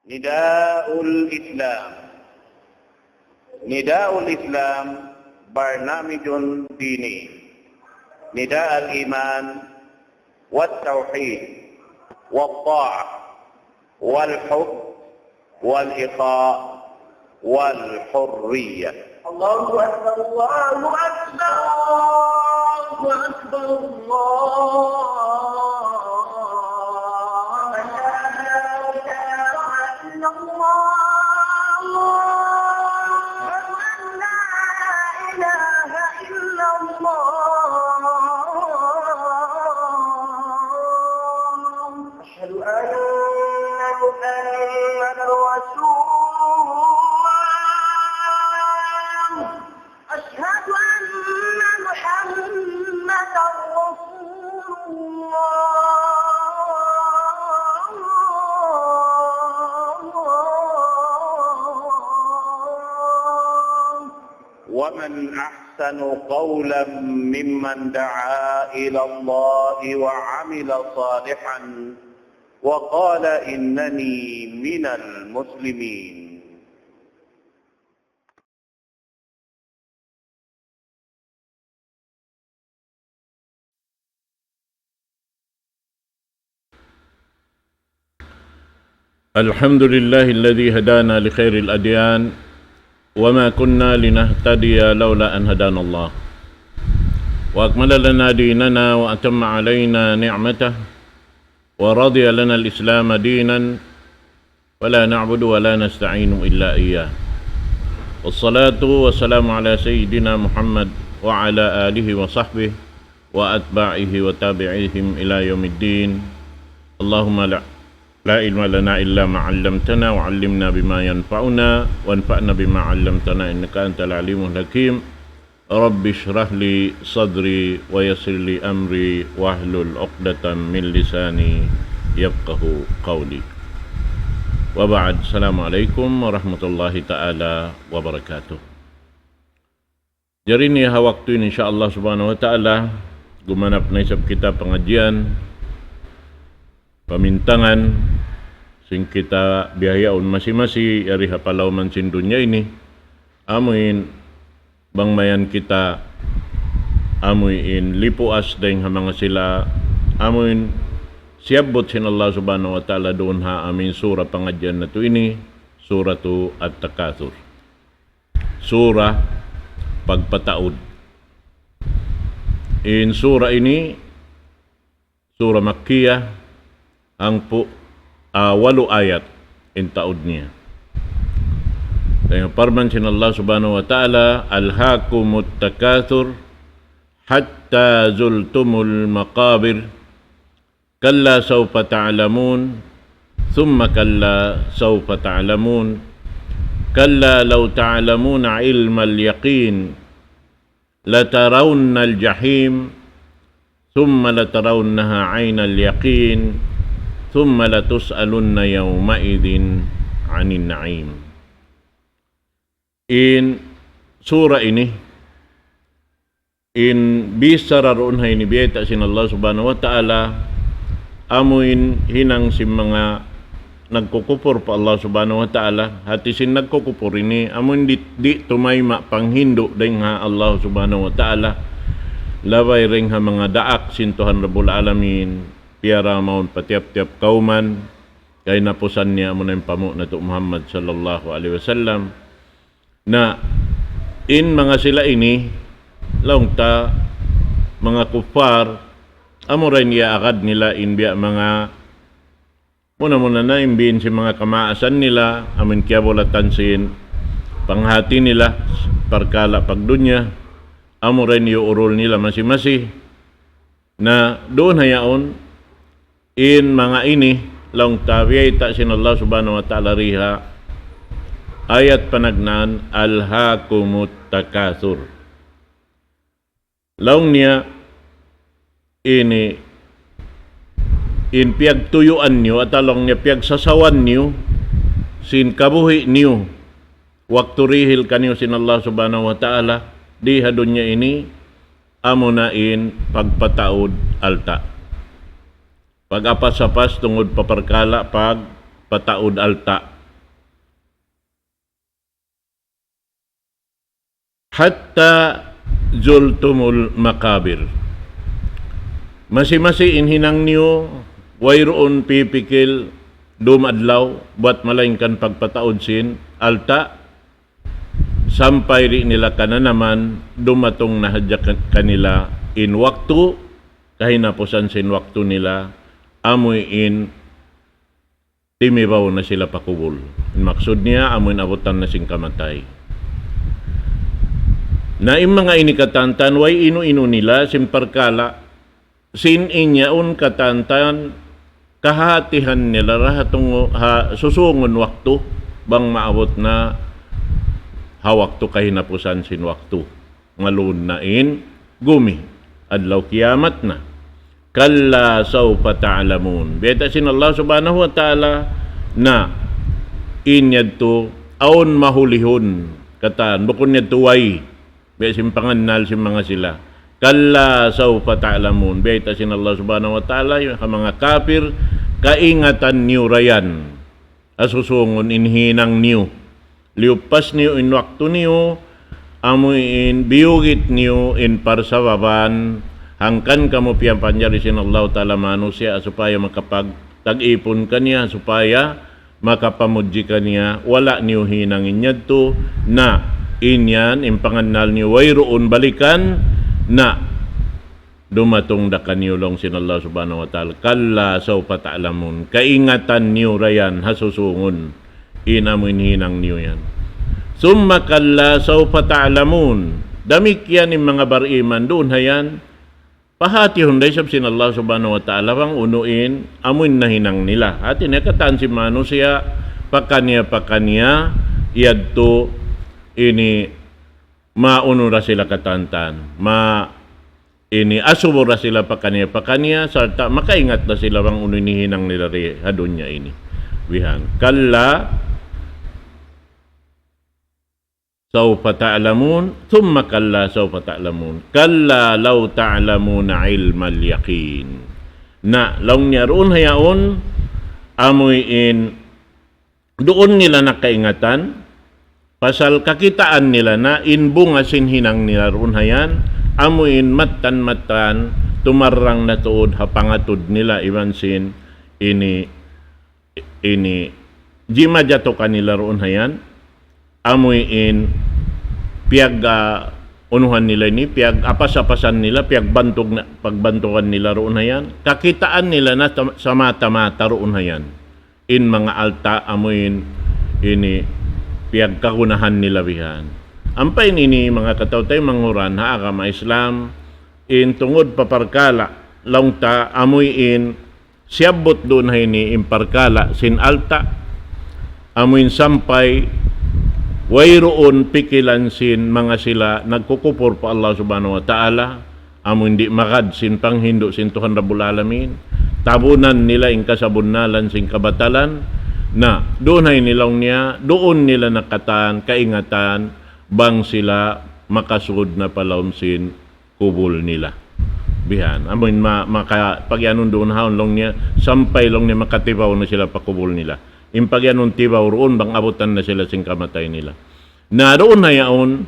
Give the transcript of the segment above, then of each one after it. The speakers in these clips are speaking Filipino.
Nidaul Islam. Nidaul Islam barnamijun dini. Nida al-iman والتوحيد والطاعة والحب والإخاء والحرية. الله أكبر الله أكبر الله أكبر الله لا إله إلا الله لا إله إلا الله أشهد أن محمدا رسول الله أشهد أن محمدا رسول الله. ومن أحسن قولا ممن دعا إلى الله وعمل صالحا وقال إنني من المسلمين. الحمد لله الذي هدانا لخير الأديان وما كنا لنهتدي لولا أن هدانا الله وأكمل لنا ديننا وأتم علينا نعمته ورضي لنا الإسلام دينا ولا نعبد ولا نستعين إلا إياه والصلاة والسلام على سيدنا محمد وعلى آله وصحبه وأتباعه وتابعيهم إلى يوم الدين. اللهم لا علم لنا إلا ما علمتنا وعلمنا بما ينفعنا وانفعنا بما علمتنا إنك أنت العليم الحكيم. رب اشرح لي صدري ويسر لي أمري واحلل عقدة من لساني يفقه قولي. وبعد. السلام عليكم ورحمة الله تعالى وبركاته. Jadi ni waktu ini insyaAllah subhanahu wa ta'ala gumanap na isap kita pengajian pamintangan sing kita biayaon masing-masing yari hapalaw man sin dunya ini amuin bangmayan kita amuin lipuas dahing hamanga sila amuin siabot sin Allah subhanahu wa ta'ala doon ha amin surah pengajian na to ini suratu At-Takatsur, surah pagpataod. In surah ini surah Makkiyah ang 8 ayat in taod niya. Dahil parman sin Allah subhanahu wa ta'ala alhaakumut takathur hatta zultumul maqabir kalla sawfa ta'lamun thumma kalla sawfa ta'lamun kalla law ta'lamuna ilmal yaqin latarawna al-jahim thumma latarawnaha 'aynal yaqin thumma latus'alunna yawma'idhin 'anil na'im. In surah ini in bisara roon hay ni biyeta sin Allah subhanahu wa ta'ala amuin hinang si mga nagkukupor pa Allah subhanahu wa ta'ala hati sin nagkukupor ini amuin di tumayma panghindo dahil nga Allah subhanahu wa ta'ala labay ring ha mga daak sin Tuhan Rabbul Alamin piara maun patiap-tiap kauman kay napusan niya mo na yung pamu na to Muhammad sallallahu alaihi wasallam na in mga sila ini laungta mga kufar amo rin iaakad nila in biya mga muna na imbin si mga kamaasan nila amin kaya tansin panghati nila parkala pagdunya amo rin iurol nila masi-masi na doon hayaon in mga ini lang tawiyay ta sin Allah subhanahu wa ta'ala riha ayat panagnan alhaakumut takatsur laung niya ini in piyagtuyuan niyo at along niya piyagsasawan niyo sin kabuhi niyo waktu rihil kanyo sin Allah subhanahu wa ta'ala di hadunya ini amunain pagpataod alta pag-apas-apas tungod paparkala pag pataod alta hatta zultumul makabir. Masi-masi inhinang niyo, wayroon pipikil, dumadlaw, buat malaingkan pagpataod sin, alta, sampay ri nila kana naman, dumatong nahadya kanila in waktu, kahinapusan sin waktu nila, amoy in timibaw na sila pakubol. Maksud niya, amoy abutan na sing kamatay. Na yung mga inikatantan, way inu-inu nila, simparkala, sin inyaon katantan, kahatihan nila, rahatong susungon waktu, bang maabot na hawakto kahinapusan sin waktu. Ngalun na in, gumi, adlaw kiamat na. Kalla sawfa ta'lamun. Beta sin Allah subhanahu wa ta'ala na inyad to aon mahulihon katan bukon niya tuway be simpangannal si mga sila. Kalla sawfa ta'lamun. Beta sin Allah subhanahu wa ta'ala yung mga kafir kaingatan niyo rayan asusungon inhinang niyo liupas niyo in waktu niyo amoy in biyugit niyo in parsababan hangkan kamu piyang panjari sin Allah ta'ala manusia supaya makapag tag-ipon kaniya supaya makapamudji kaniya wala niyo hinang inyad to na inyan impangannal niyo wayroon balikan na dumatong da kaniyo long sin Allah subhanahu wa ta'ala. Kalla sawfa ta'lamun. Kaingatan niyo rayan hasusungon inamun hinang niyo yan. Summa kalla sawfa ta'lamun. Damik yan yung mga bariman doon hayan pahati hunday sab sin Allah subhanahu wa ta'ala bang unuin amun na hinang nila. Ati nakatan si manusia pakanya yadto ini maunura sila katantan. Ini asubura sila pakanya sarta makaingat na sila bang unuin ni hinang nila hadunya ini. Wihan. Kalla sawfa ta'lamun thumma kalla sawfa ta'lamun kalla law ta'lamuna ilmal yaqin na laung niya roon hayaon amoy in doon nila nakaingatan pasal kakitaan nila na in bungasin hinang nila roon hayan amoy in matan tumarang na tuod hapangatod nila iwan sin ini jima jato kanila roon hayan amoy in piag unuhan nila ini piag apas-apasan nila piag pagbantukan nila roon hayan kakitaan nila na sa mata-mata roon hayan in mga alta amoy ini piag kagunahan nila bihan ampay nini mga katawtay manguran ha agama Islam in tungod paparkala laungta amoy in siyabot doon hayni imparkala sin alta amoy sampay wayroon pikilan sin mga sila nagkukupor pa Allah subhanahu wa ta'ala amo hindi makad sin panghindo sin Tuhan Rabbul Alamin tabunan nila in kasabunalan sin kabatalan na doon ay nilaw niya doon nila nakatan kaingatan bang sila makasud na palawm sin kubol nila bihan amoy pagyanon doon haon long niya sampay long niya makatibaw na sila pakubol nila impagyanon tibaw roon bang abutan na sila sing kamatay nila. Na roon na yaon,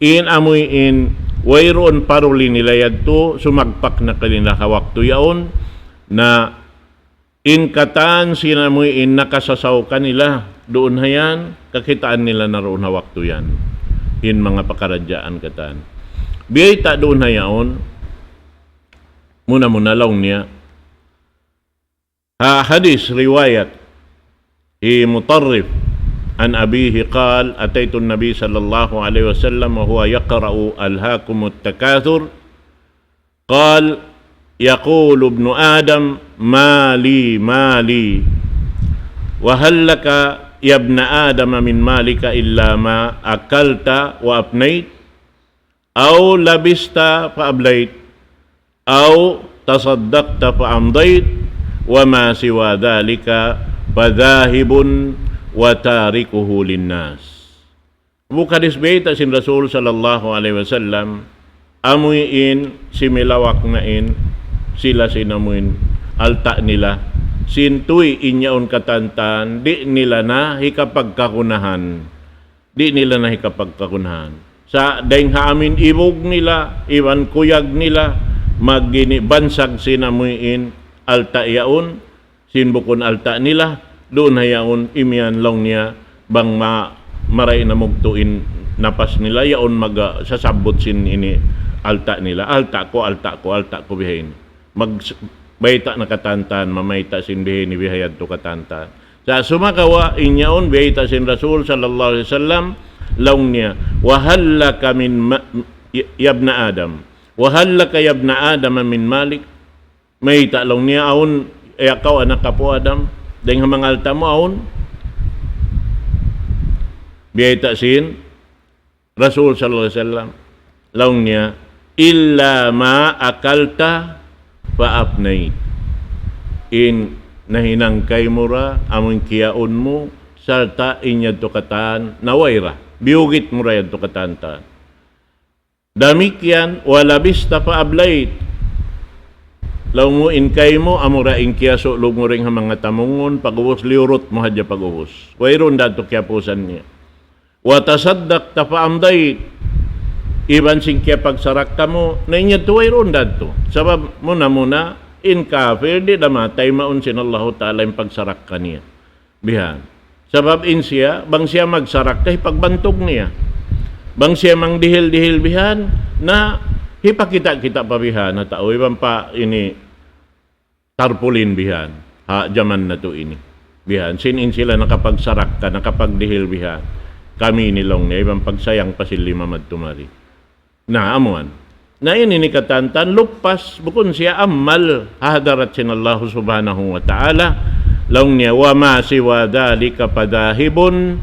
in amoy in wayroon paruli nila yadto, sumagpak na kanila hawakto yaon, na in katan sinamoy in nakasasaw kanila, doon hayan, kakitaan nila na roon hawakto yan. In mga pakaradyaan katan. Biyay ta doon na yaon, muna lang niya, hadis riwayat, مطرف عن أبيه قال أتيت النبي صلى الله عليه وسلم وهو يقرأ ألهاكم التكاثر قال يقول ابن آدم مالي وهل لك يا ابن آدم من مالك إلا ما أكلت وأفنيت أو لبست فأبليت أو تصدقت فأمضيت وما سوى ذلك padahibun wa tarikuhu linnas. Bukadis beta sin Rasul sallallahu alaihi wasallam amuin similawak na in sila sinamuin alta nila sintuy inyaon katantan di nila na hikapagkakunahan sa daing haamin ibog nila, iwan kuyag nila, magini bansag sinamuin alta yaon, sinbukon alta nila, doon hayaon imian long niya bang maray na mugtuin napas nila yaon sasabot sin ini alta nila, alta ko bihain. Bayta na katantan, mamayta sin bihain ni bihayad to katantan. Sa sumakawa inyaon biyayta sin Rasul sallallahu alaihi wasallam laung niya wahallaka min yabna Adam wahallaka yabna Adam min malik may talong niya aun ikaw anak ka po Adam dahil hamangalta mo aun biyayta sin Rasul sallallahu alaihi wasallam laung niya illa ma akalta faapnay in nahinangkay mura amon kiyaon mo sarta inyad to katan nawayra biugit mo rayad to katanta damikyan wala bista pa ablait law mo inkay mo amura inkiyaso lug mo ring mga tamungon pag-uwos liurot mo hadya pag-uwos wayron dato kyapusan niya wa tasaddaq ta pa amdait iban sing kya pagsarak ka mo na inyad to wayron dato sabab muna in kafir di damatay maun sin Allah Ta'ala yung pagsarak ka niya bihan sabab in siya, bang siya magsarak kay pagbantog niya. Bang siya mang dihil-dihil bihan na hipakita-kita pa bihan na tao. Ibang pa ini tarpulin bihan. Ha, jaman na to ini. Bihan. Sinin sila nakapagsarak ka, nakapagdihil bihan. Kami nilong niya. Ibang pagsayang pa sila mamad tumari. Na, amuan. Na ini ni katantan, lupas, bukun siya amal. Hadarat sin Allah subhanahu wa ta'ala. Laung niya, wa ma siwa dhalika padahibun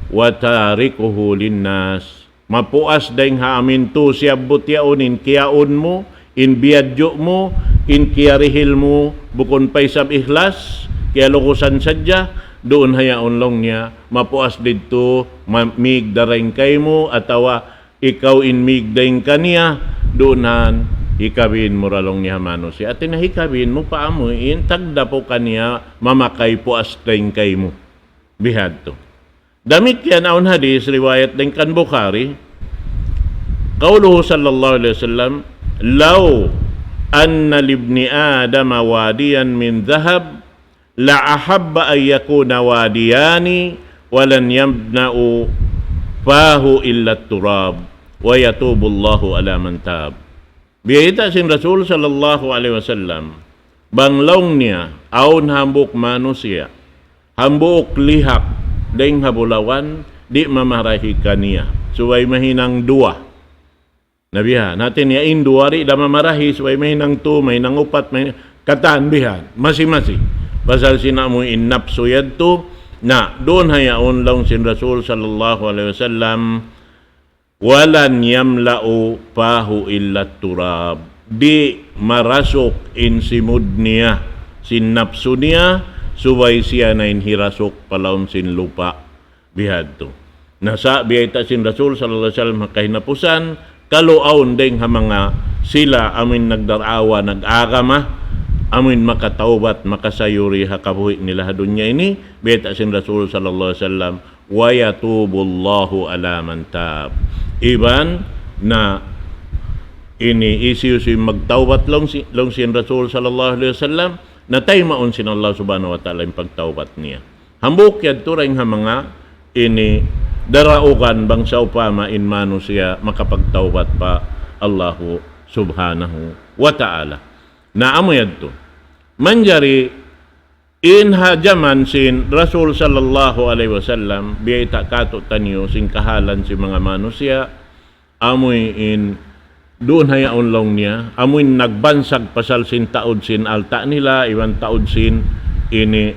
wa tarikuhu linnas. Mapuas daing haamin to siya butyaon in kiyaon mo, in biyadyo mo, in kiyarihil mo, bukon pa isab ikhlas, kaya lukusan sadya, doon hayaon long niya, mapuas dito, migdaraing kay mo, atawa ikaw in migdaing kaniya, doonan, hikabin mo ralong niya mano siya. At hikabin mo paamuin, tagda po kaniya, mamakay po astaing kay mo. Bihad to. Damit yan aun hadis, riwayat din kan Bukhari, Qauluhu sallallahu alaihi wasallam, law anna libni Adam wadiyan min dhahab, la ahabba ay yakuna wadiyani, walan yamna'u fahu illa turab, wa yatubu Allahu ala man tab. Biyayta sin Rasul sallallahu alaihi wasallam banglaw niya aun hambuk manusia hambuk lihak deng habulawan di mamarahi kaniya suway mahinang dua nabiha natin ya induari da mamarahi suway mahinang tu mahinang upat may kataan bihan masi-masi pasal sinamu in nafsu yadto na doon hayaon lang sin Rasul sallallahu alaihi wasallam walan yamla'u pahu illa turab, di marasok in simud niya sin napso niya suway siya na inhirasok palaon sin lupa bihad to. Nasa biyayta sin Rasul sallallahu alaihi wasallam kahinapusan kaluaon ding ha mga sila amin nagdarawa nag-agama amin makatawbat makasayuri ha kabuhi nila dunya ini biyayta sin Rasul sallallahu alaihi wasallam wa yatubullahu ala man tab. Iban na ini isiyo si magtawbat long sin Rasul sallallahu alaihi wasallam na tay maun sin Allah subhanahu wa ta'ala yung pagtawbat niya. Hambuk yad turing ha mga ini daraukan bang sa upama in mano siya makapagtawbat pa Allahu subhanahu wa ta'ala. Naamo yad to. Manjari in hajaman sin Rasul sallallahu alaihi wasallam biyayta kato tanyo sin kahalan si mga manusia amoy in doon hayaon long niya amoy nagbansag pasal sin taod sin alta nila iwan taod sin ini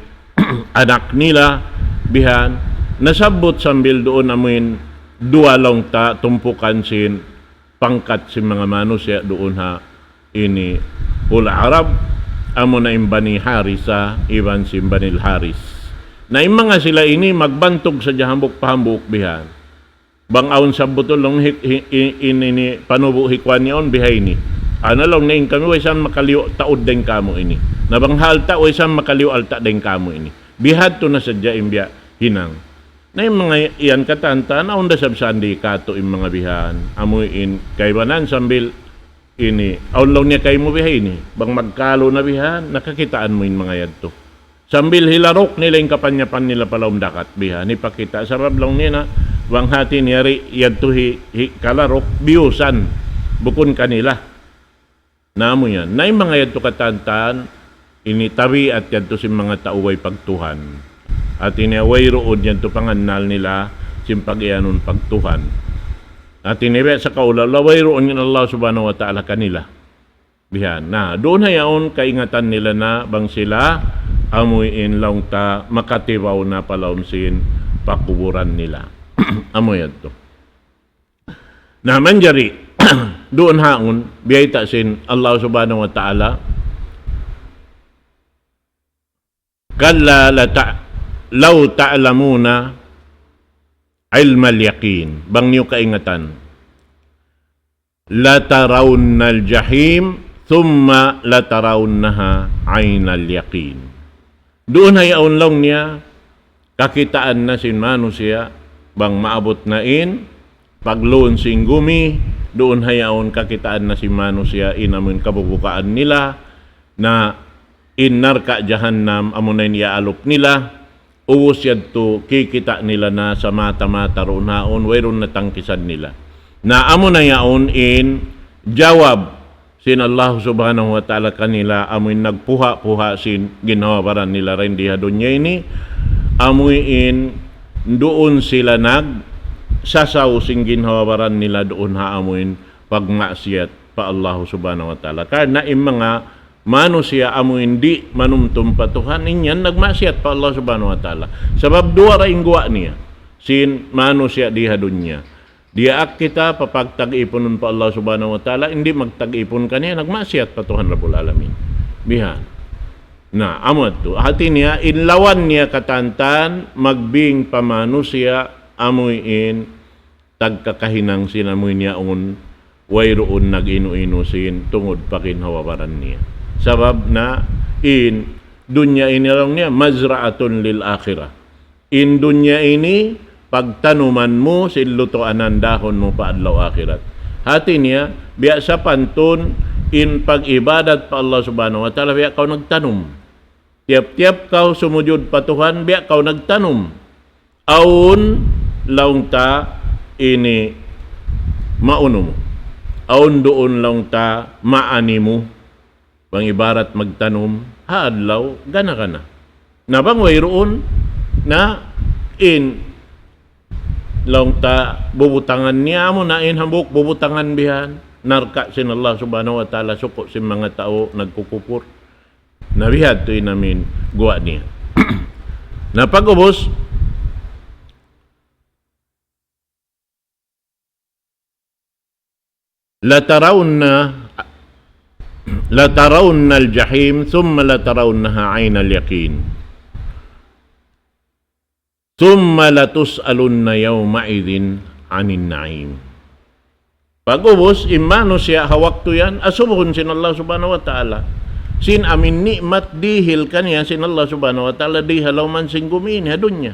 anak nila bihan nasabot sambil doon amoy dua long ta tumpukan sin pangkat sin mga manusia doon ha ini ul Arab amo na Bani Harisa, iban si Bani Haris. Na mga sila ini magbantog sa jahambok pahambok bihan. Bang aon sa butol long ini panubo hikwan niyon bihay ni. Ano lang na kami waysan makaliw taod din kamo ini. Nabang halta waysan makaliw alta din kamo ini. Bihad to na sadya imbya hinang. Na yung mga iyan katantan, aon da sabsandi kato yung mga bihan. Amuin kay banan sambil ini. Aon lang niya kay mo bihay ini. Bang magkalo na bihan, nakakitaan mo yung mga yadto. Sambil hilarok nila yung kapanyapan nila pala dakat bihan. Ipakita. Sarap lang niya na, bang hati niya yadto kalarok, biusan. Bukon kanila. Namo yan. Na yung mga yadto katantan, initabi at yadto si mga tauway pagtuhan. At iniaway roon yan to panganal nila simpag-ianon pagtuhan. At iniwe sa kaulalaway roon yan Allah subhanahu wa ta'ala kanila. Bihan. Na, doon hayaon kaingatan nila na bang sila amuin lang ta makatibaw na palaunsin pakuburan nila. Amoy yan to. Na manjari, doon haon, biyay sin Allah subhanahu wa ta'ala kalla law ta'lamuna ilmal yaqin bang niyo kaingatan la tarawna al-jahim thumma la tarawnaha aynal yaqin doon hayaon lang niya kakitaan na sin manusia bang maabot na pagloon sing gumi doon hayaon kakitaan na si manusia inamun kabubukaan nila na narka jahannam amunayn yaalop nila uwos yadto kikita nila na sa mata-mata roon haon wayron natangkisan nila na amo na yaon jawab sin Allah subhanahu wa ta'ala kanila amoy nagpuha-puha sin ginawabaran nila rin diha dunya ini amoy doon sila sasaw sing ginawabaran nila doon haamoy pagmaksiyat pa Allah subhanahu wa ta'ala karena mga manusia amo hindi manumtum patuhan inyan nagmasyat pa Allah subhanahu wa ta'ala sabab dua ra ingguwa niya sin manusia diha dunya dia kita papagtag-ipon pa Allah subhanahu wa ta'ala hindi magtag-ipon kaniya nagmasyat patuhan Rabbul Alamin bihan na amo to hati niya inlawan niya katantan magbing pamanusia amuin tagkakahinang sinamoy niya wayroon nag-inu-inu sin tungod pakinhawabaran niya sabab na dunya ini lang niya mazra'atun lil akhirah dunya ini pagtanuman mo silutoanan dahon mo pa adlaw akhirat hati niya biya sa pantun pag-ibadat pa Allah subhanahu wa ta'ala biya kau nagtanom tiap-tiap kau sumujud patuhan biya kau nagtanom aun laung ta ini mauno mo aun doon laung ta maani mo bang ibarat magtanom haadlaw gana nabang wayroon na laung ta bubutangan niya mo na hambuk bubutangan bihan narka sin Allah subhanahu wa ta'ala suko sin mga tao nagkukupur nabihad to namin guwa niya na pag-ubos la tarawna al-jahim thumma la tarawnaha 'aynal yaqin thumma la tus'alunna yawma idzin 'anil na'im pag-ubos imano siya hawak to yan asubhon sin Allah subhanahu wa ta'ala sin amin nikmat dihil kaniya sin Allah subhanahu wa ta'ala dihalaw man sing gumin hadunya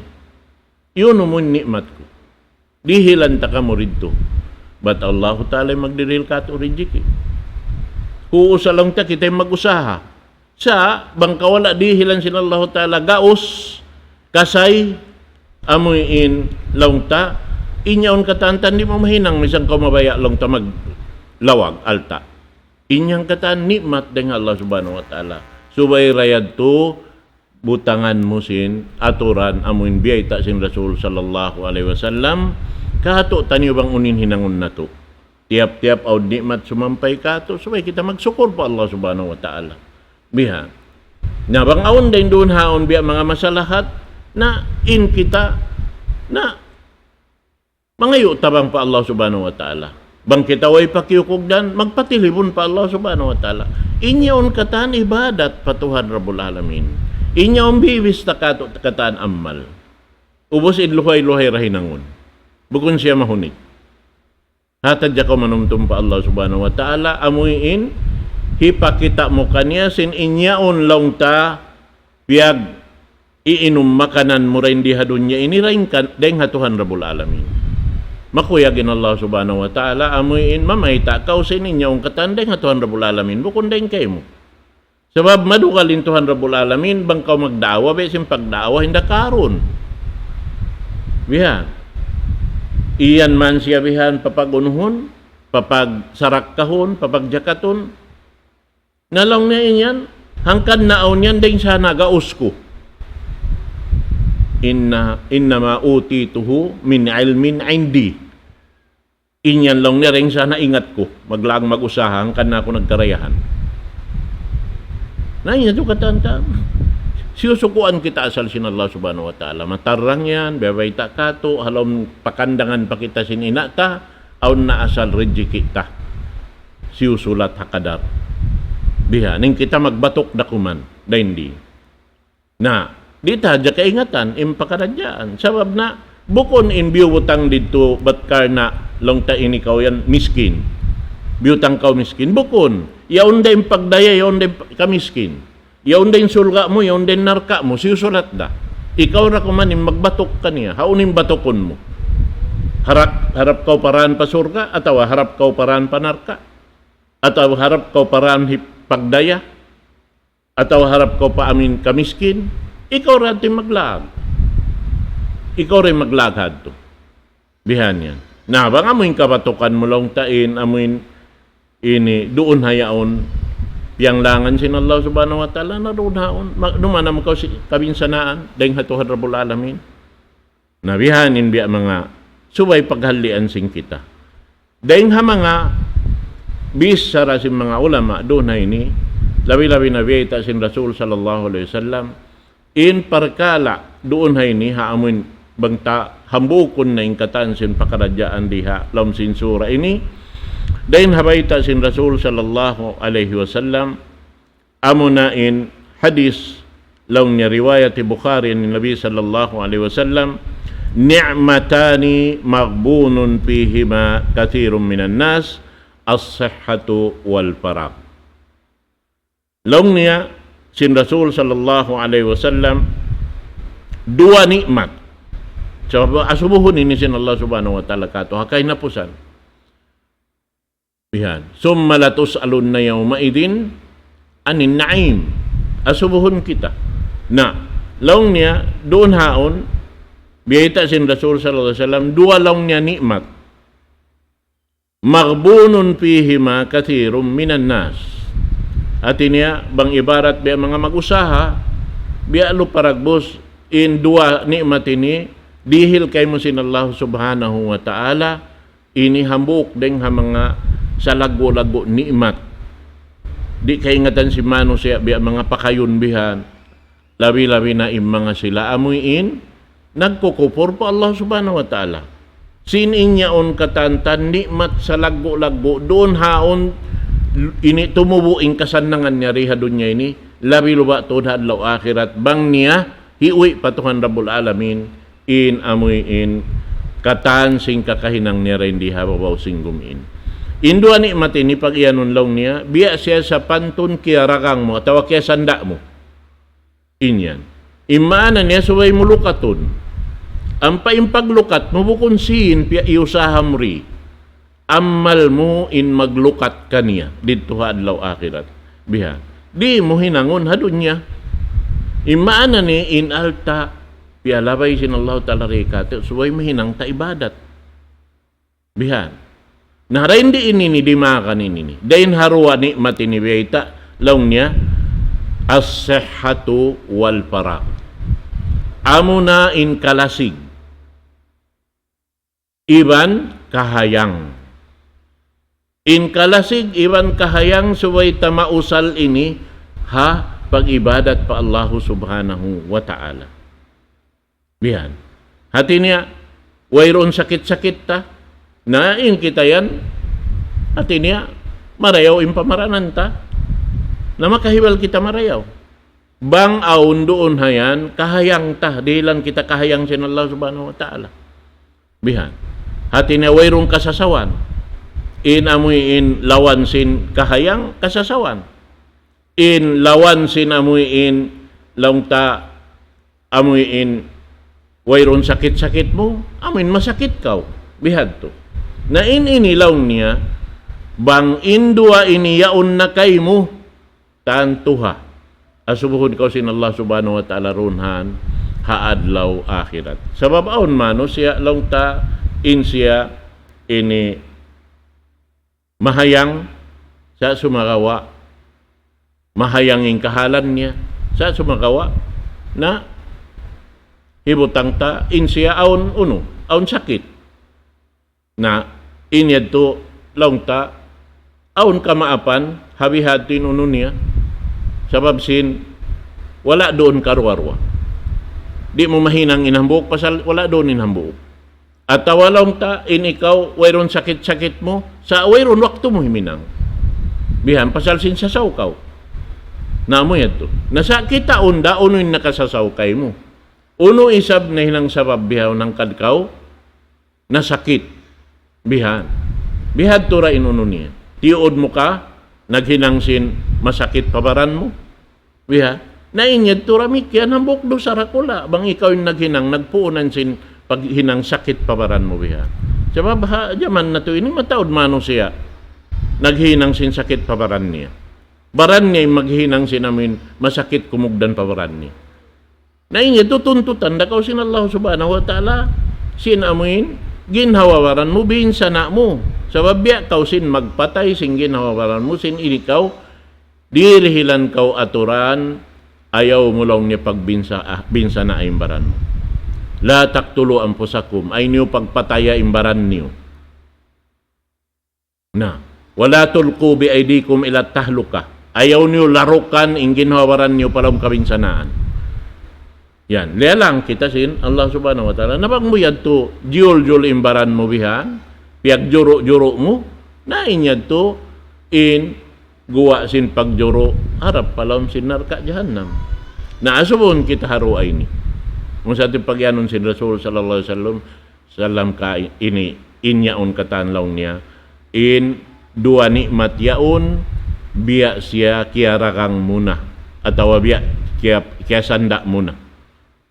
yun mun nikmat ko dihilan ta ka mo ridto but Allah ta'ala magdiril ka to rijiki uusa lang ta kita mag-usaha sa bangkawala dihilan sin Allah ta'ala gaos kasay amuin lang ta inyaon katantan di mo mahinang misang kamabaya lang ta maglawag alta inyang katan nikmat dengan Allah subhanahu wa ta'ala subay rayad to butangan mo sin aturan amuin biyay ta sin Rasul sallallahu alaihi wasallam kato tanyo bang unin hinangon na to tiap-tiap aud nikmat sumampay kato subay kita magsukor pa Allah subhanahu wa ta'ala biha na bang aon din doon haon biya mga masalahat na kita na mangayo tabang pa Allah subhanahu wa ta'ala bang kita way pakiukugdan magpatilibon pa Allah subhanahu wa ta'ala inyaon katan ibadat patuhan Rabbul Alamin inyaon bibis takato katan ammal ubos idluhay-luhay rahinangon bukun siya mahunit hatadya ka manumtum pa Allah subhanahu wa ta'ala amuin hipakita mo kanya sin inyaon lang ta piyag iinom makanan mo rin diha dunya ini rin kan deng hatuhan Rabbul Alamin. Makuyagin Allah subhanahu wa ta'ala amuin mamayta kausin ninyong katandeng hatuhan Rabbul Alamin bukon deng kay mo. Sebab madukalin Tuhan Rabbul Alamin bang kau magdawa besim pagdawa hinda karon. Bihan. Iyan man siya bihan papagunuhon, papagsarakahon, papagjakaton. Nalong niya inyan, hangkad naon yan ding siya nagaus ko. Innama utituhu min ilmin indi. Inyan lang niya rin siya naingat ko. Maglaang mag-usahan kan na ako nagkarayahan. Na inyan ito katanta. Siusukuan kita asal sin Allah subhanahu wa ta'ala. Matarang yan, bebay ta kato, halom pakandangan pa kita sin inata, aun na asal reji kita. Siusulat hakadar. Biha, ning kita magbatok dakuman, daindi. Na, di taja kaingatan, impakaradyaan. Sabab na, bukon in biwutang dito, batkar na, long ta ini kau yan, miskin. Biutang kau miskin, bukon. Yaon din pagdaya, yaon din kamiskin. Yaon din sulga mo, yaon din narka mo, siusulat da. Ikaw na kumanin, magbatok ka niya, haunin batokon mo. Harap kau paraan pa surga, atau harap kau paraan pa narka, atau harap kau paraan pagdaya, atau harap kau pa amin kamiskin, ikaw rin maglag. Ikaw rin maglagad to. Bihan yan. Na, bang amoy kabatukan mo lang tain, amoy ini, doon hayaon, yang langan sin Allah subhanahu wa ta'ala na doon haon. Dumanam ko si kabinsanaan, dahil hatuhan Rabbul Alamin. Nabihanin biya mga subay paghalian sing kita. Dahil ha mga bis sara sin mga ulama doon na ini, labi-labi na biya sin Rasul sallallahu alaihi wasallam, in parkala doon ha ini, haamun bangta hambukon na ingkatan sin pakaradyaan diha, lam sin sura ini, dahil habayta sin Rasul sallallahu alaihi wasallam amunain hadis laun niya riwayat Bukhari ni Nabi sallallahu alaihi wasallam ni'matani maghbunun fihima kathirun minan nas as-sihhatu wal faragh. Laun niya sin Rasul sallallahu alaihi wasallam dua nikmat. So asubuhon ini sin Allah subhanahu wa ta'ala kato hakay napusan. Bihan. Summa latus'alun na yawma idin anin na'im. Asubuhon kita. Na, laong niya, doon haon, biyayta sin Rasul sallallahu alaihi wasallam, dua laong niya nikmat. Maghbunun pihima kathirun minan nas. At niya, bang ibarat biya mga mag-usaha, biya luparagbos in dua nikmat ini, dihil kay mo sin Allah subhanahu wa ta'ala, ini hambuk deng ha mga sa lago-lago nikmat. Di kaingatan si Mano siya biya mga pakayon bihan. Labi-labi na mga sila amuin, nagkukupor po Allah subhanahu wa ta'ala. Sinin niya on katantan nikmat sa lago-lago doon haon ini tumubuing kasanangan niya riha dunya ini labi luba to hadlaw akhirat bang niya hiwi patuhan Rabbul Alamin in amuin katan sing kakahinang niya rin di hababaw sing gumin. Indua nikmat ini pag iyanon lang niya, biya siya sa pantun kaya rakang mo, atawa kaya sanda mo. Inyan. Imaanan niya suway mo lukaton. Ang paimpaglukat mo bukon siin, piya iusaham ri. Amal mo in maglukat ka niya, dito hadlaw akhirat. Biha. Di mo hinangon hadun niya. Imaanan niya in alta, piya labay sin Allah ta'ala rekate, suway mahinang ta ibadat. Biha. Nah rendi ini di makan ini dain harwa nikmat ini beita laung niya as-sihhatu wal faragh amuna in kalasig iban kahayang in kalasig iban kahayang suway tamausal ini ha pag-ibadat pa Allah subhanahu wa ta'ala. Bihan hati niya wayron sakit-sakit ta nain kita yan at niya marayaw impamaranan ta na makahibal kita marayaw bang aun doon hayan kahayang ta dilan kita kahayang sin Allah subhanahu wa ta'ala. Bihan hati niya wayrong kasasawan in amuy in lawan sin kahayang kasasawan in lawan sin amuy in laung ta amuin wayron sakit-sakit mo, amin masakit kaw. Bihad to. Na inilaw niya, bang indua iniyaon na kay mo, tantuha. Asubuhon kaw sin Allah subhanahu wa ta'ala runhan, haadlaw akhirat. Sa babaon mano, siya lang ta, siya ini mahayang sa sumagawa, mahayanging kahalan niya sa sumagawa, na hibutang ta, siya aon aon sakit. Na inyad to lang ta, aon kamaapan, habihatin niya, sabab sin, wala doon karwarwa. Di mo mahinang inhambuk, pasal wala doon inhambuk. At tawalong ta, ikaw, wayron sakit-sakit mo, sa wayron wakto mo himinang. Bihan, pasal sin sasaw kaw. Namo yan to. Nasa kita unda, uno yung nakasasaw kay mo. Uno isab na hinang sabab bihaw ng kadkaw, nasakit. Bihan. Bihad to ra inuno niya. Tiod mo ka, naghinang sin masakit pabaran mo. Bihan. Nainyad to ra mikyan, hambok do sarakula. Bang ikaw yung naghinang, nagpuunan sin paghinang sakit pabaran mo. Bihan. Sabab ha, jaman na to, ini mataod mano siya. Naghinang sin sakit pabaran niya. Baran niya maghinang sinamin masakit kumugdan pabaran niya. Nainyad to tuntutan, dakaw sin Allah subhanahu wa ta'ala, sinamin, ginhawawaran mo, binsana mo. Sabab biya kaw sin magpatay, sin ginhawawaran mo, sin inikaw, dirihilan kaw aturan, ayaw mo lang niya binsana ay imbaran mo. La taktulo anfusakum, ay niyo pagpataya imbaran niyo. Na, wala tulku bi aydikum ila tahluka, ayaw niyo larukan, ginhawawaran niyo palang kabinsanaan. Yan, lelang kita sin Allah subhanahu wa ta'ala. Napag mo yan to, jul imbaran mo bihan, piag juro mo, na inyad to, guwa sin pagjuro, harap palam sin narka jahannam. Na asubon kita haro ay ni. Kung sa ating pagyanon sin Rasul sallallahu alaihi wasallam ka inyaon katanlaw niya, dua nikmat yaon, biya siya kiarakang muna, atawa biya kia sanda muna.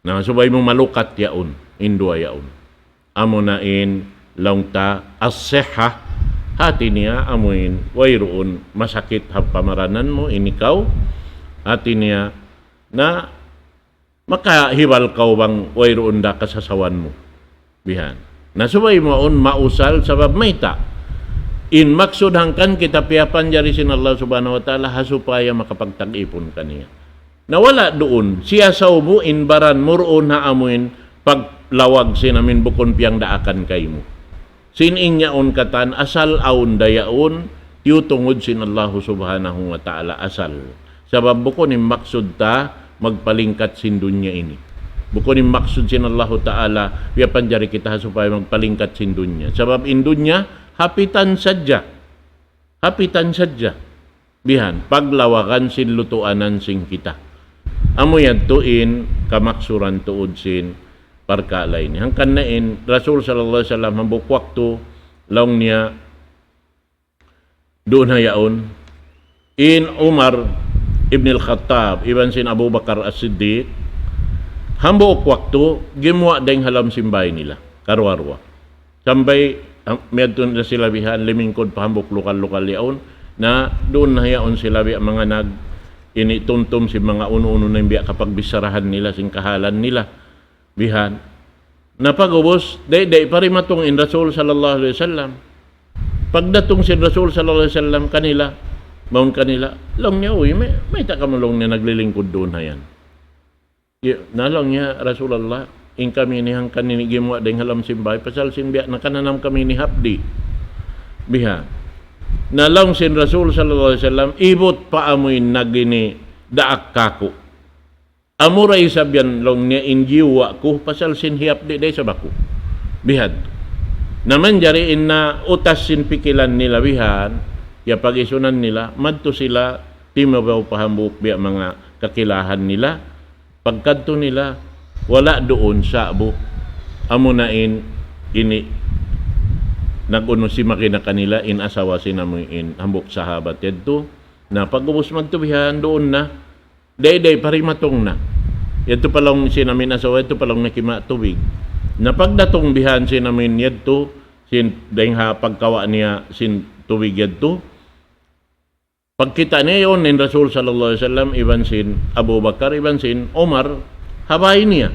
Na subay mo malukat yaon, indua yaon. Amo na laungta as-seha, hati niya amuin wayroon masakit pamaranan mo inikaw, hati niya na makahibal kaw bang wayroon da kasasawan mo. Bihan. Na subay mo mausal sabab mayta. Maksud hangkan kita piyapan jari sin Allah subhanahu wa ta'ala hasupaya makapagtag-ipon kaniya. Nawala doon, siya sa ubo, inbaran, muroon na amuin, paglawag sinamin bukon piyang daakan kay mo. Sininya katan, asal aun dayaon, tiyutungod sin Allah subhanahu wa ta'ala asal. Sabab bukon yung maksud ta, magpalingkat sin dunya ini. Bukon yung maksud sin Allah ta'ala, piyapan jari kita supaya magpalingkat sin dunya. Sabab in dunya, hapitan sadya. Hapitan sadya. Bihan, paglawakan sin lutuanan sing kita. Amo yan tuin kamaksuran tuod sin parkalay ni. Hangkan na Rasul sallallahu alaihi wasallam hambuk waktu laong niya doon hayaon Umar ibn al-Khattab iban sin Abu Bakar as-Siddiq hambuk waktu gimwa deng halam simbay nila karwarwa. Sambay medton na sila bihan limingkod pa hambuk lokal-lokal yaon na doon hayaon sila mga inituntum si mga uno-uno na biya kapag bisarahan nila, sing kahalan nila, bihan. Napagubos, day parimatong in Rasul sallallahu alaihi wasallam. Pagdatong si Rasul sallallahu alaihi wasallam kanila, maun kanila, lang niya, uy, may takamulong niya naglilingkod doon na yan. Nalang niya, Rasulullah, in kami nihang kaninigim wa deng halam simbay, pasal simbiya, nakananam kami ni Habdi. Bihan. Nalang sin Rasul sallallahu alaihi wasallam ibot pa amoy nagini daak kako. Amuray sabyan long niya injiwa ko pasal sin hiap di day sabako. Bihad. Naman jari na utas sin pikilan nila bihan, ya pagisunan nila madto sila timabaw pahambuk biya mga kakilahan nila. Pagkadto nila wala doon sa abo. Amo na ini naguno si makina kanila asawa sinamuin hambok sahabat yadto na pagubos magtubihan doon na day parimatong na Ito palang sinamin asawa, ito palang nakima tubig. Napagdatong bihan sinamin yadto, sin dahing ha pagkawa niya sin tubig yadto. Pagkita niya yun ni Rasul sallallahu alaihi wasallam, iban sin Abu Bakar, iban sin Omar, habay niya.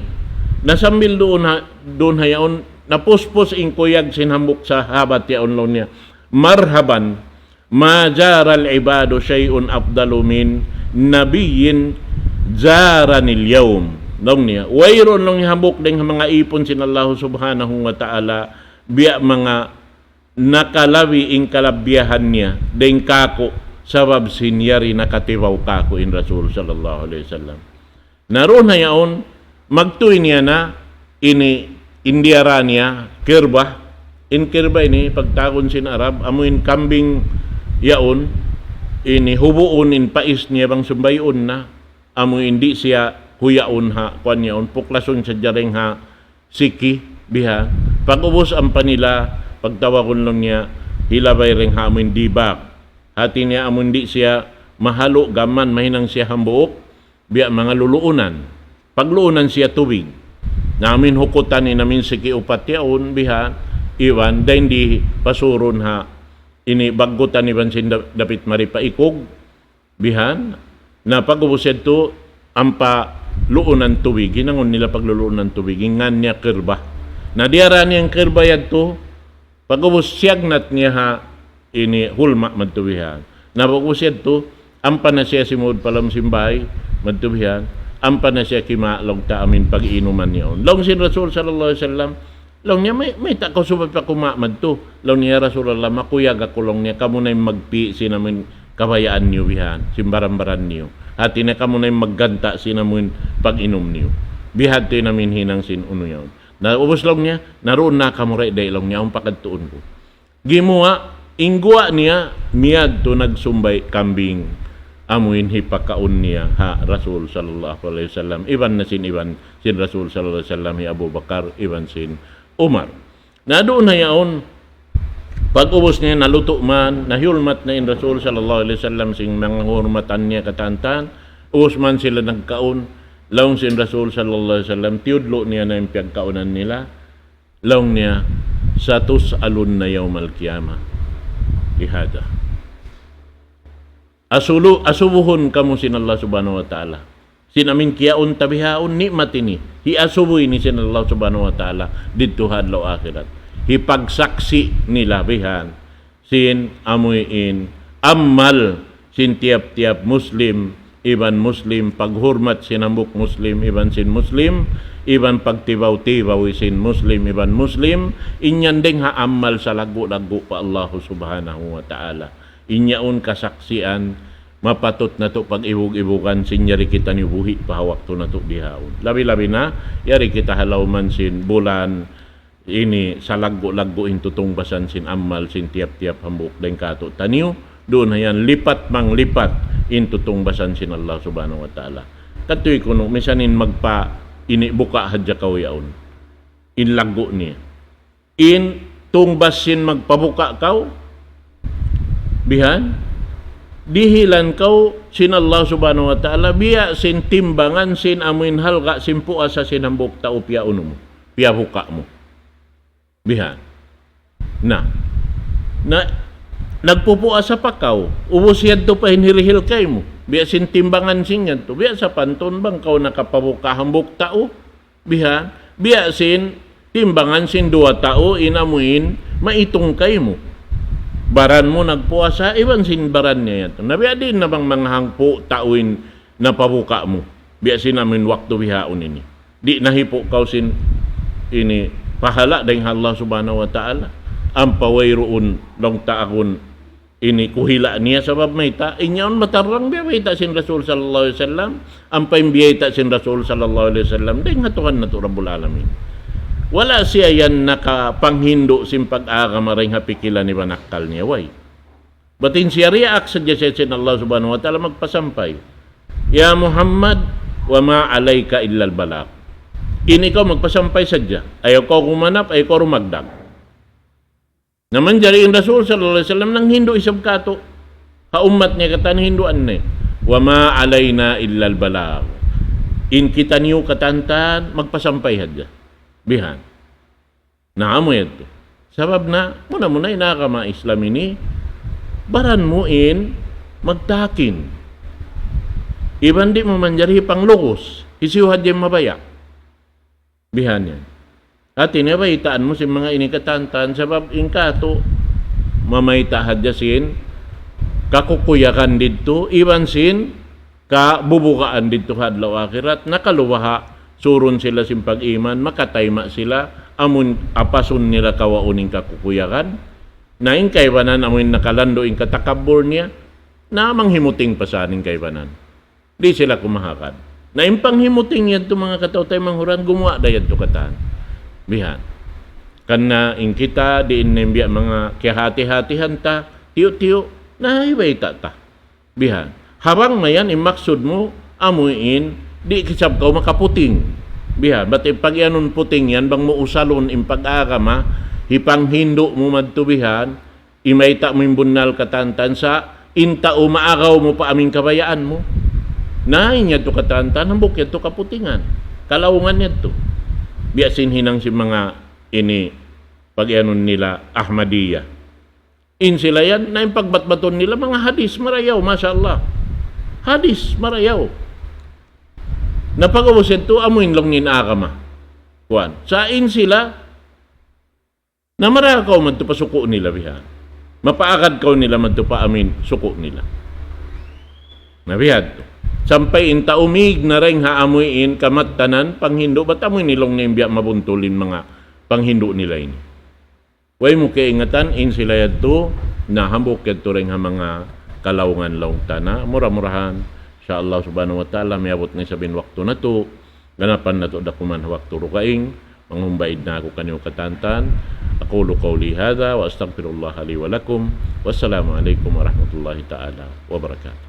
Nasambil doon hayaon, napuspos in kuyag sinhambok sa habat yaon lo niya. Marhaban, ma jaral ibadu syai'un afdalu min nabiyyin jaranil yawm. Long niya, wayron long hambok ding mga ipon sin Allah subhanahu wa ta'ala, biya mga nakalawi ing kalabyahan niya, ding kako, sabab sinyari nakatibaw kako in Rasul sallallahu alaihi wasallam. Naroon na yaon, magtuin niya na, ini Indiara niya, kirba, in kirba ini, pagtakon sin Arab, amuin kambing yaon, ini hubuon in pais niya bang sumbayon na, amuin di siya huyaon ha, kwan yaon, puklason sa jaring ha, siki, biha, pag-ubos ang panila, pagtawakon lang niya, hilabay ring ha, amuin dibak, hati niya amuin di siya mahalo, gaman, mahinang siya hambuok, biya mga luluunan, pagluunan siya tubig, namin hukutan ni namin siki upat yaon, biha, iwan, dahil di pasuron ha, ini bagutan ni Bansin dapit maripaikog, bihan, na pag-ubos ito, ampa luunan tubig, ginangon nila pagluluunan tubig, ingan niya kirba. Nadiara niyang kirba yadto, pag-ubos siyagnat niya ha, ini hulma magtubihan. Na pag-ubos yadto, ampa na siya simud palam simbay, magtubihan, ampa na siya kimalog ta amin pag-inuman niya. Long sin Rasul sallallahu alaihi wasallam, long niya may takaw subad pa kumamad to. Long niya Rasulullah, makuyag ako long niya, kamo na magpi sinamin kabayaan niyo bihan, simbaran-baran niyo. At ina kamo na magganta sinamin pag-inom niyo. Bihati namin hinang sin uno yaon. Na ubos lang niya, naroon na kamuray dahil lang niya ang pakadtuon ko. Gimuha, ingguwa niya, miyad to nagsumbay kambing. Amuin hipakaon niya ha Rasul sallallahu alaihi wasallam. Iban na sin Rasul sallallahu alaihi wasallam, Abu Bakar, iban sin Umar. Na doon na yaon, pag-ubos niya, naluto man, nahulmat na in Rasul sallallahu alaihi wasallam sing mga hurmatan niya katantan, ubos man sila nagkaon, laong sin Rasul sallallahu alaihi wasallam, tiudlo niya na yung piyagkaunan nila, laong niya, satus alun na yawmal qiyamah, ihada. Asubuhon kamo sin Allah subhanahu wa ta'ala. Sinamin kiyaon tabihaon ni matini, hiasubuhi ni sin Allah subhanahu wa ta'ala, dito hadlaw akhirat. Hipagsaksi nila bihan sin amuin amal sin tiap-tiap Muslim, iban Muslim, paghurmat sinambuk Muslim, iban sin Muslim, iban pagtibaw-tibaw sin Muslim, iban Muslim, inyan ding ha amal sa lagu-lagu pa Allah subhanahu wa ta'ala. Inyaon kasaksian, mapatot na to pag-ibug-ibugan sin yari kita ni buhi pahawak to na to bihaon. Labi-labi na, yari kita halawman sin bulan, ini sa laggo-laggo intutong basan sin amal sin tiap-tiap hambuk deng kato taniyo doon hayan lipat mang lipat intutong basan sin Allah subhanahu wa ta'ala. Katoy kuno misanin magpa ini buka hadya kawiyaon in laggo niya in tungbas sin magpabuka kaw bihan dihilan kaw sin Allah subhanahu wa ta'ala, biya sin timbangan sin amuin halga sin puasa sin hambuk tao piya uno mo piya buka mo bihan na nagpupuas sa pakaw, ubos yan to pa hinirihil kay mo, biya sin timbangan sin yan to, biya sa panton bang kaw nakapabukahambok tao, biya sin timbangan sin dua tao, inamuin, maitong kay mo, baran mo nagpuasa, iban sin baran niya yan, nabiya din na bang mga hangpo tauin na pabuka mo, biya sin namin waktu bihaon ini, di nahipo kaw sin ini, pahala dahil Allah subhanahu wa ta'ala ang pawayroon long taakon ini kuhila niya sabab may ta inyaon matarang biyayta sin Rasul sallallahu alaihi wasallam ang paimbiyayta sin Rasul sallallahu alaihi wasallam dahil ngatukan na to Rabbul Alamin wala siya yan nakapanghindo sin pag-aga maring hapikilan ni banakal niya way batin siya riak sa sin Allah subhanahu wa ta'ala magpasampay ya Muhammad wa ma alayka illa al-balak. Ini ko magpasampay sadya. Ayaw ko kumanap, ayaw ko rumagdag. Naman jariin Rasul sallallahu alaihi wasallam nang hindo isab kato. Kaumat niya katan hinduan ni. Wa ma alayna illa al-balagh. In kita niyo katantan, magpasampay hadya. Bihan. Naamo ito. Sabab na, muna inakama Islam ini, baran mo in, magtakin. Iban di mo manjari panglukos, isiwad yung mabaya. Bihan yan. At inabaitaan mo si mga inikatantan, sabab in kato, mamayta hadyasin, kakukuyakan dito, iban sin, kabubukaan dito hadlaw akhirat, nakaluwaha, surun sila sin pag-iman, makatayma sila, amun apasun nila kawauning kakukuyakan, na in kaybanan, amun nakalando in katakabur niya, na manghimuting pasaning kaybanan. Di sila kumahakan. Na in panghimuting yan to mga katautay manghuran, gumawa da yan to katan. Bihan. Kana in kita, di in nembya mga kihati-hatihan ta, tiyo-tiyo, na ibay ta. Bihan. Habang mayan, imaksud mo, amuin, di kisab ka makaputing. Bihan. Ba't ipag-yanon puting yan, bang mo usalon in pag-agama, hipang hindo mo madtubihan, imayta mo yung bunal katantan sa, inta umaagaw mo pa aming kabayaan mo. Nain niya to katantan, hambok yan to kaputingan. Kalaungan niya to. Biasin hinang si mga ini, pag-yanon nila, Ahmadiyya. In sila yan, na yung pagbatbaton nila, mga hadis marayaw, mashallah. Hadis marayaw. Napag-awasin to, amuin lang agama. Kuan. Sa in sila, na marakaw man to pasuko nila, bihan. Mapaakad kaw nila man to pa amin, suko nila. Nabihad to. Sampay in taumig na rin haamuin kamatanan, panghindo, ba't amoy nilong nimbya mabuntulin mga panghindo nila ini. Way mo kaingatan, in sila yato, na hambok yato rin mga kalaungan laong tana, mura-murahan, insya Allah subhanahu wa ta'ala, may abot na sabin waktu na to, ganapan na to dakuman waktu rukaing, mangumbaid na ako kanyo katantan, aqulu qawli hadha, wa astaghfirullah li wa lakum, wassalamu alaikum warahmatullahi ta'ala wabarakatuh.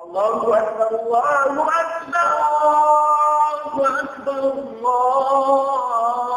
الله أكبر الله أكبر الله